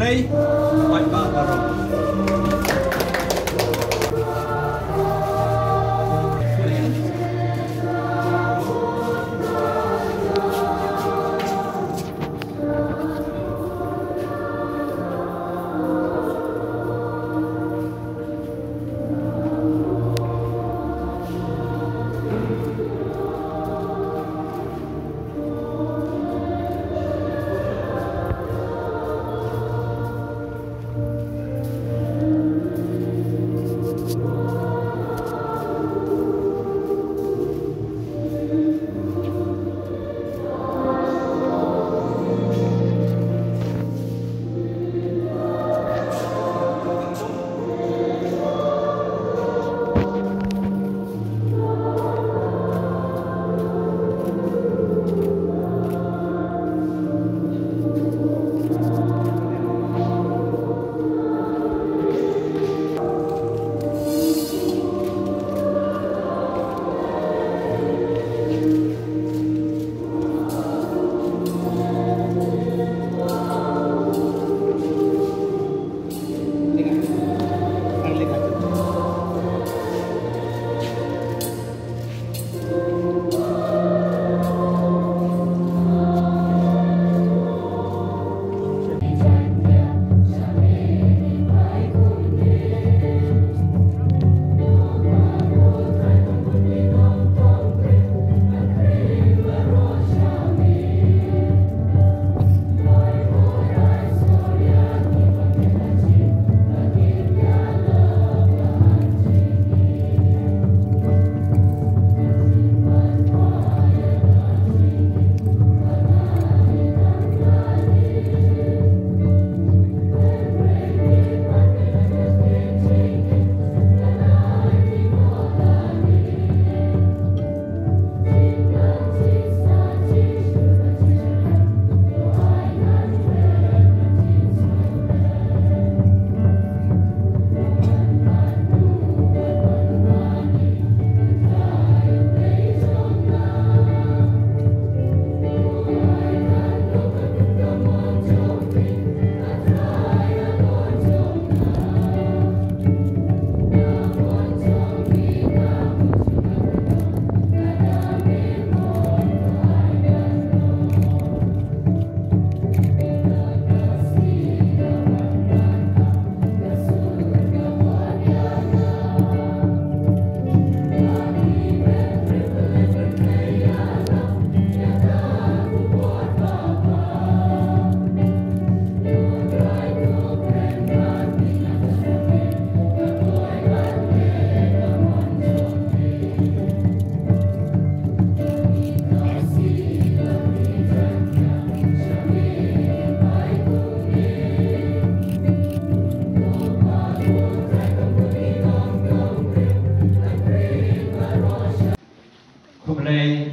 Kublai, Pai Ba Barok.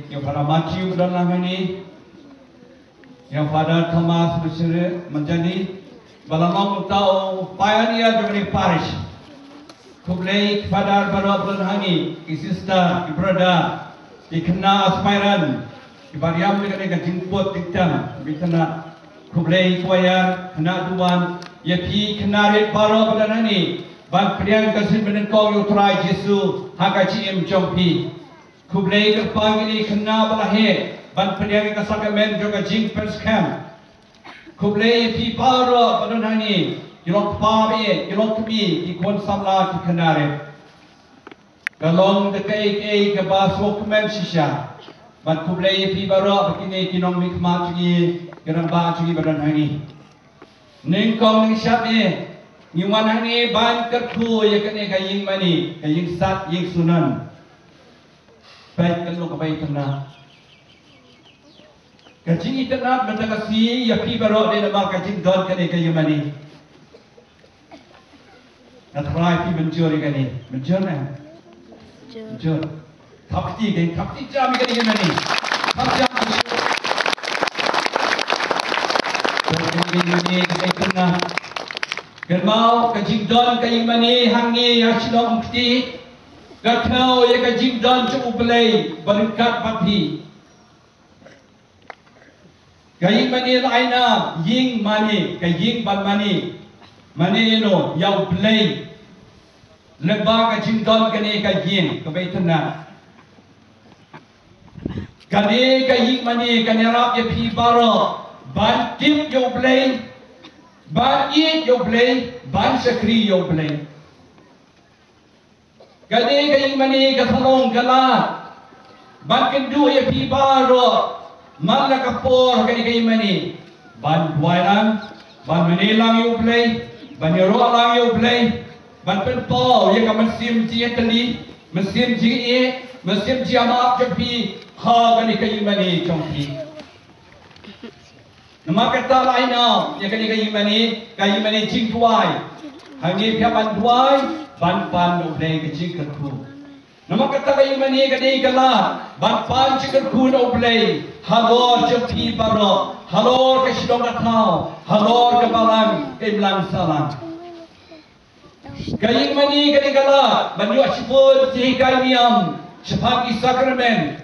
Yang pada Matthew dalam ini, yang pada Thomas bersama menjadi balamang tahu pioneer dari Paris. Kublai kepada baru dalam ini, sister, brother, dikena asmairan, dibariam dengan jemput ditam, dikena kublai kuayar, kena duan, yapi kena red baru dalam ini, ban priang kasih menengkau utrai Yesus, hagaci jompi. Kublai kerpang ini kena belahe, ban pendiang kasagamen juga jing perscam. Kublai pi paro pada nani, ilok pabe, ilok bi, ikon samla ki kenare. Galong dekai ke basok men sisa. Ban kublai pi paro begini kinong mikmat ki, kerang ba ki pada nani. Nengkong ning syabe, nyuman hani ban kerku ya kene kaying mani, kaying sat ying sunan. Baik kalau kebaik kena. Kacing itu nak mendengarsi ya pi baru dia nama kacing don kene kayu mani. Nak try pi mencuri kene, mencuri na. Mencuri. Thapti ke, thapti jam kene mani. Thap jam. Kene kena. Kermau kacing don kayu mani hangi ya silong mesti. Gatau ya kajing dan cukup belai berkat papi. Kaying mani laina ying mani kaying ban mani no yau play leba ka jingdon kani kaying kabaitana kani kaying mani kanirap ya pi baro ban tip yo play ban eat yo play ban sakri yo play kani kaying mani kasalong kala ban kendu ya pi baro Mana kapor kani kay mani ban buairan ban manilang you play ban yoro lang you play ban penpo ya ka mesim ji tali mesim ji mesim ji ama jepi ha kani kay mani chongpi nama kata lain ya kani kay mani jing tuai hangi pya ban tuai ban pan no play ke jing kerku nama kata kay mani kani kala ban pan jing kerku no play Halor jepi baro, halor ke sidong datau, halor ke balang, ke belang salang. Kaying mani kadikala, banyu asipun sihikai niam, sepak sakramen,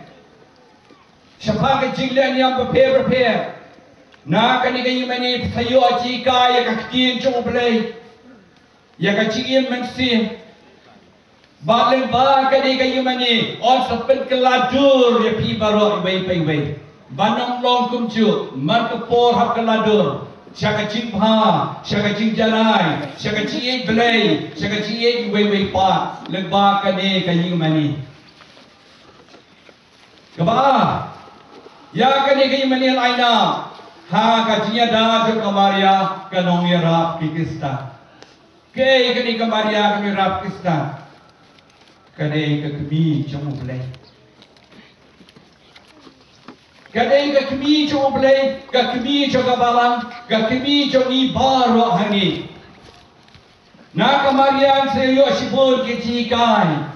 sepak jinglen niam prepare. Na kaying mani sayo ajika ya kakitin cublay, ya kaciin mensi. Balang ba kaying mani, on sepen keladur ya pi baro ibai. Banang long kumcu, markapor hak keladur, syaka cingha, syaka cingjarai, syaka cingek belai, syaka cingek wei pa, leba kane kaying mani. Keba, ya kane kaying mani laina, ha kacinya dah jo kamaria kanong yarap kikista. Kay kane kamaria kami rap kista, kane kekemi jamu belai. Kadang kami coba play, kami coba balang, kami coba ni baru hari. Nak kemarian serius sibuk kecikai.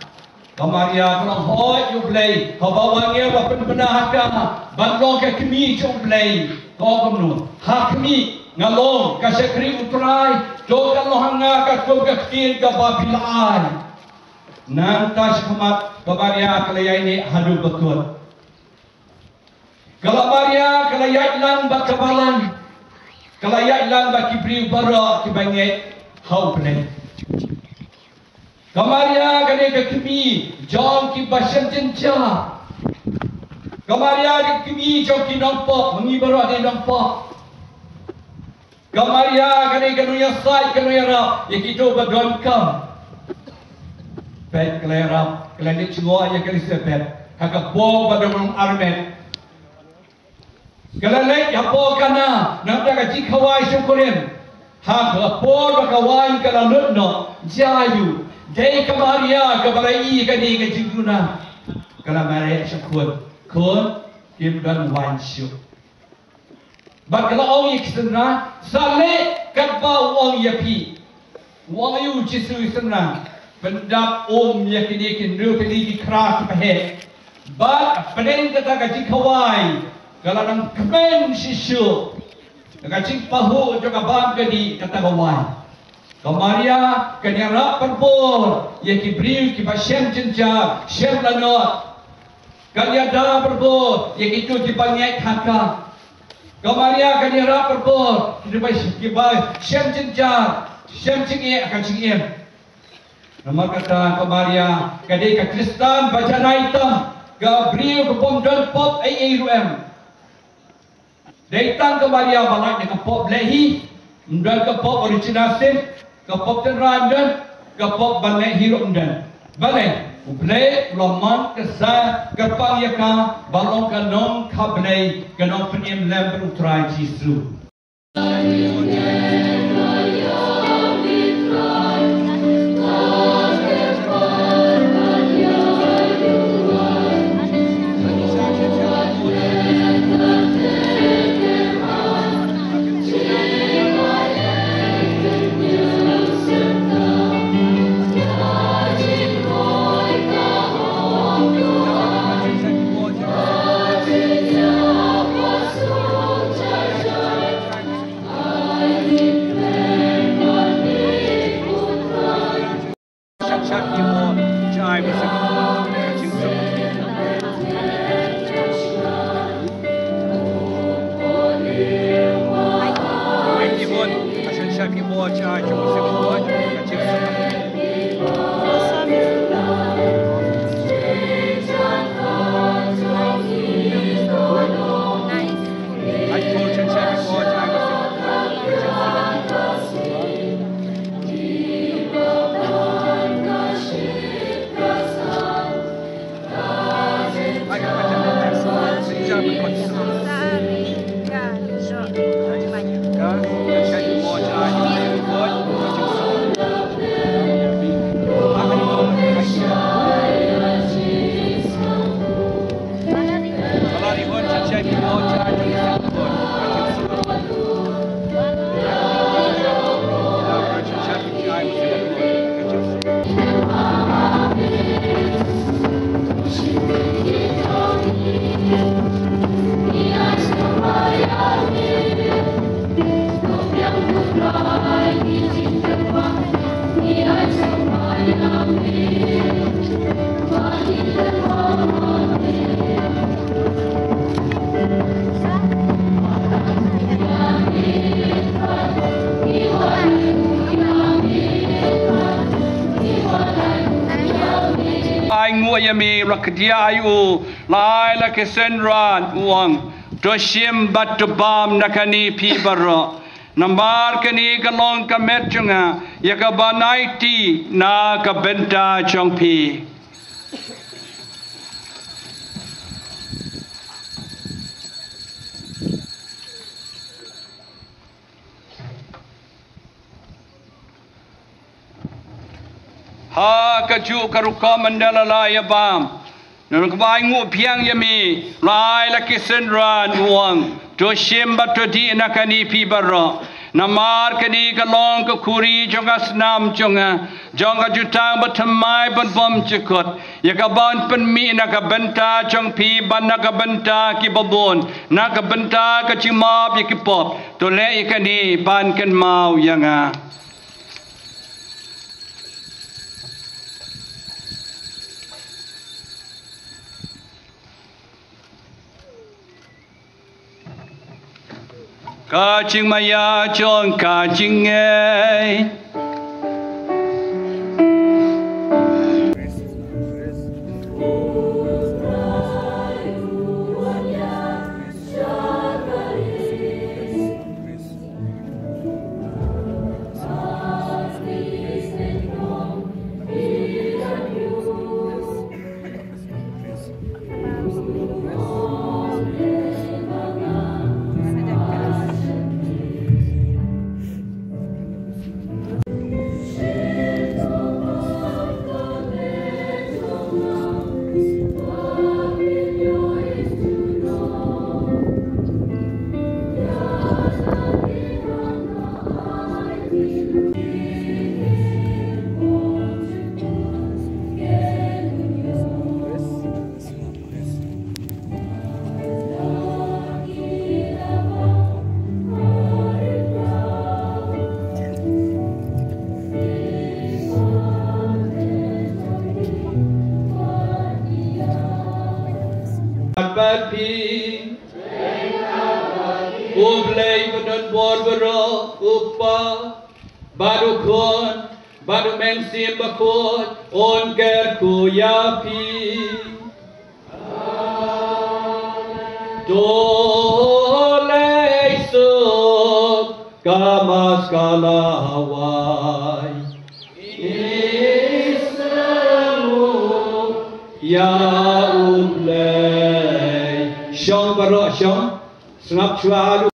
Kemarian kalau hot you play, kau bawangnya apa penahaka, bandong kami coba play. Kau kamu, hak kami ngalong kasekri utrai, jokan lohanga katul kecil kebabilan. Nanti sekemat kemarian kelaya ini hadu betul. Kalau Maria kelayat lang bak kabalan, kelayat lang bak kibri bara kibangit hau play. Kamaria kane kami jom ki basyan jenja. Kamaria kami jom ki nampak mengi bara ade nampak. Kamaria kane kanuya sai kanuya ra yakito badon kam. Pet kelayara kelanit semua ya kelisepet. Kakak bom badon armet. Kalau lek apa kana nak tak cik kawai syukurin hak lapor bakawai kalau nutno jayu day kamaria kabalai kadi kejiguna kalau mare syukur kun kim dan wan syuk bakal orang ikisna sale katba orang yapi wang yu jisu isna pendap yakini kinru kini krak pahe bat penen kata cik kawai kalau nang kemen sisu, kacing pahu juga bangga di kata kawan. Kamaria kanyara perbor, ye kibriu kibashem jenja, shem lanot. Kanyada perbor, ye kitu dibanyak haka. Kamaria kanyara perbor, kibashem jenja, shem cingye akan cingye. Nama kata Kamaria, kadai ke Kristan baca naitam, gabriu kebom dan pop ruem. Datang ke Maria balak ni kapop lehi, dan kapop original sin, kapop tenran dan kapop balak hero dan balak ublay loman kesah kapang yaka balong kanong kablay kanong penyem lem berutrai jisu. mua chai cho một sự vui và chịu Yami Rakadia Ayu Laila Kesenran Uang Toshim Batubam Nakani Pibaro Nambar Kani Kalong Kametchunga Yakabanaiti Na Kabenta Chongpi Ha kaju karuka mandala la yabam nang kabai ngu piang yami lai la kisenran uang to shimba to di nakani pi baro namar kani kalong ka kuri jonga snam jonga jonga jutang batamai ban bom chikot yakaban pen mi nakabenta jong pi ban nakabenta ki babon nakabenta ka chimap yakipop to le ikani ban kan mau yanga Ka ching maya chon ka ching ai Bapi Ublay badan borbero Upa Baru kon Baru mengsim bakot On ger kuyapi Dolay sub Kamas kalawai Isramu Ya Ublay Syong baro syong Senap chua